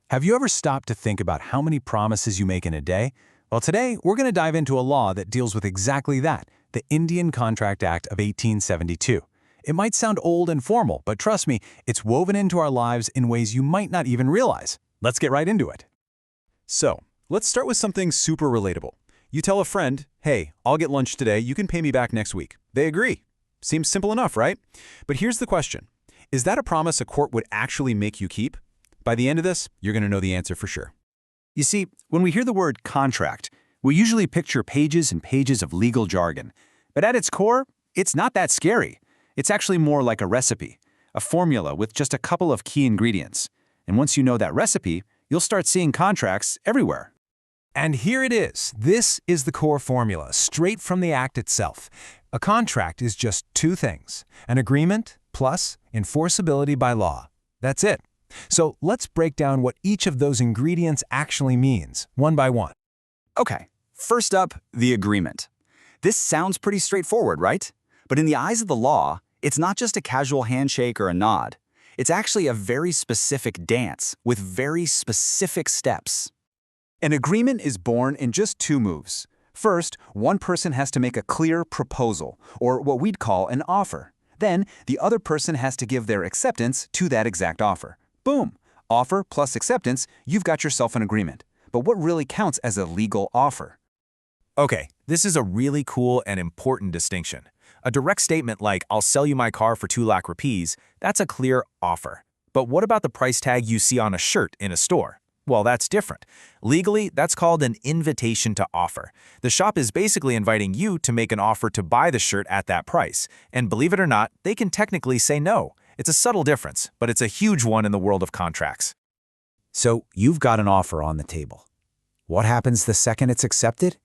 Have you ever stopped to think about how many promises you make in a day? Well, today we're going to dive into a law that deals with exactly that, the Indian Contract Act of 1872. It might sound old and formal, but trust me, it's woven into our lives in ways you might not even realize. Let's get right into it. So, let's start with something super relatable. You tell a friend, hey, I'll get lunch today, you can pay me back next week. They agree. Seems simple enough, right? But here's the question. Is that a promise a court would actually make you keep? By the end of this, you're going to know the answer for sure. You see, when we hear the word contract, we usually picture pages and pages of legal jargon. But at its core, it's not that scary. It's actually more like a recipe, a formula with just a couple of key ingredients. And once you know that recipe, you'll start seeing contracts everywhere. And here it is. This is the core formula, straight from the Act itself. A contract is just two things, an agreement plus enforceability by law. That's it. So let's break down what each of those ingredients actually means, one by one. Okay, first up, the agreement. This sounds pretty straightforward, right? But in the eyes of the law, it's not just a casual handshake or a nod. It's actually a very specific dance with very specific steps. An agreement is born in just two moves. First, one person has to make a clear proposal, or what we'd call an offer. Then, the other person has to give their acceptance to that exact offer. Boom! Offer plus acceptance, you've got yourself an agreement. But what really counts as a legal offer? Okay, this is a really cool and important distinction. A direct statement like, I'll sell you my car for 2 lakh rupees, that's a clear offer. But what about the price tag you see on a shirt in a store? Well, that's different. Legally, that's called an invitation to offer. The shop is basically inviting you to make an offer to buy the shirt at that price. And believe it or not, they can technically say no. It's a subtle difference, but it's a huge one in the world of contracts. So you've got an offer on the table. What happens the second it's accepted?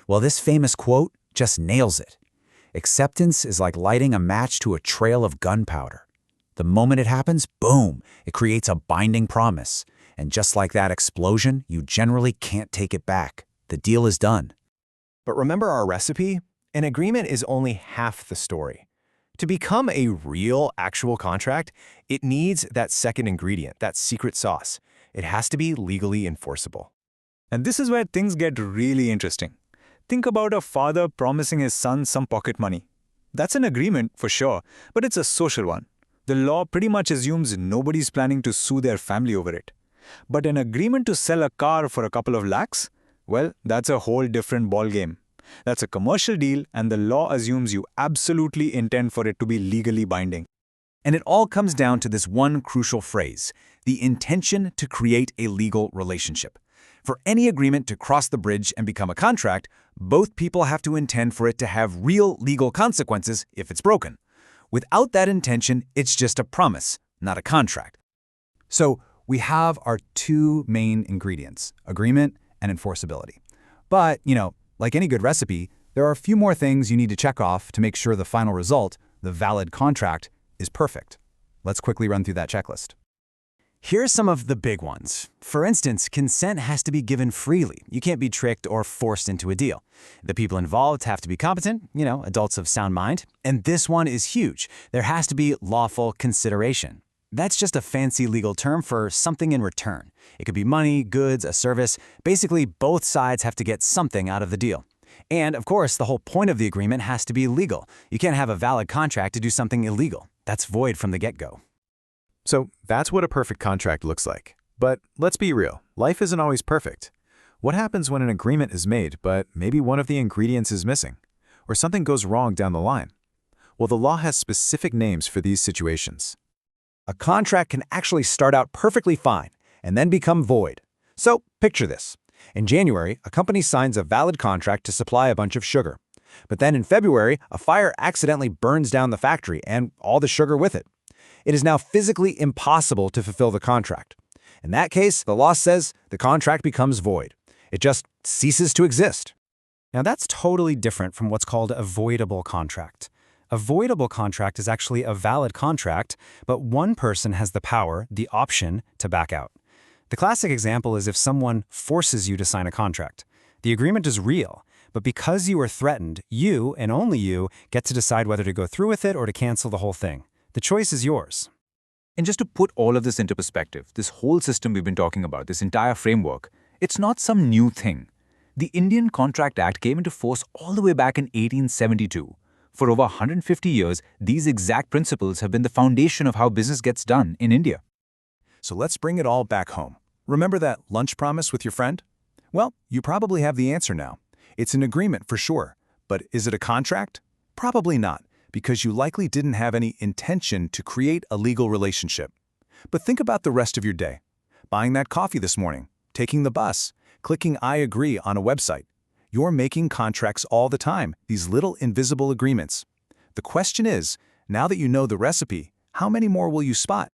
Well, this famous quote just nails it. Acceptance is like lighting a match to a trail of gunpowder. The moment it happens, boom, it creates a binding promise. And just like that explosion, you generally can't take it back. The deal is done. But remember our recipe? An agreement is only half the story. To become a real, actual contract, it needs that second ingredient, that secret sauce. It has to be legally enforceable. And this is where things get really interesting. Think about a father promising his son some pocket money. That's an agreement, for sure, but it's a social one. The law pretty much assumes nobody's planning to sue their family over it. But an agreement to sell a car for a couple of lakhs? Well, that's a whole different ballgame. That's a commercial deal, and the law assumes you absolutely intend for it to be legally binding. And it all comes down to this one crucial phrase, the intention to create a legal relationship. For any agreement to cross the bridge and become a contract, both people have to intend for it to have real legal consequences if it's broken. Without that intention, it's just a promise, not a contract. So we have our two main ingredients, agreement and enforceability. But, like any good recipe, there are a few more things you need to check off to make sure the final result, the valid contract, is perfect. Let's quickly run through that checklist. Here are some of the big ones. For instance, consent has to be given freely. You can't be tricked or forced into a deal. The people involved have to be competent, adults of sound mind. And this one is huge. There has to be lawful consideration. That's just a fancy legal term for something in return. It could be money, goods, a service. Basically, both sides have to get something out of the deal. And, of course, the whole point of the agreement has to be legal. You can't have a valid contract to do something illegal. That's void from the get-go. So that's what a perfect contract looks like. But let's be real, life isn't always perfect. What happens when an agreement is made, but maybe one of the ingredients is missing? Or something goes wrong down the line? Well, the law has specific names for these situations. A contract can actually start out perfectly fine and then become void. So picture this. In January, a company signs a valid contract to supply a bunch of sugar. But then in February, a fire accidentally burns down the factory and all the sugar with it. It is now physically impossible to fulfill the contract. In that case, the law says the contract becomes void. It just ceases to exist. Now that's totally different from what's called a voidable contract. A voidable contract is actually a valid contract, but one person has the power, the option, to back out. The classic example is if someone forces you to sign a contract. The agreement is real, but because you are threatened, you, and only you, get to decide whether to go through with it or to cancel the whole thing. The choice is yours. And just to put all of this into perspective, this whole system we've been talking about, this entire framework, it's not some new thing. The Indian Contract Act came into force all the way back in 1872. For over 150 years, these exact principles have been the foundation of how business gets done in India. So let's bring it all back home. Remember that lunch promise with your friend? Well, you probably have the answer now. It's an agreement for sure, but is it a contract? Probably not, because you likely didn't have any intention to create a legal relationship. But think about the rest of your day. Buying that coffee this morning, taking the bus, clicking I agree on a website. You're making contracts all the time, these little invisible agreements. The question is, now that you know the recipe, how many more will you spot?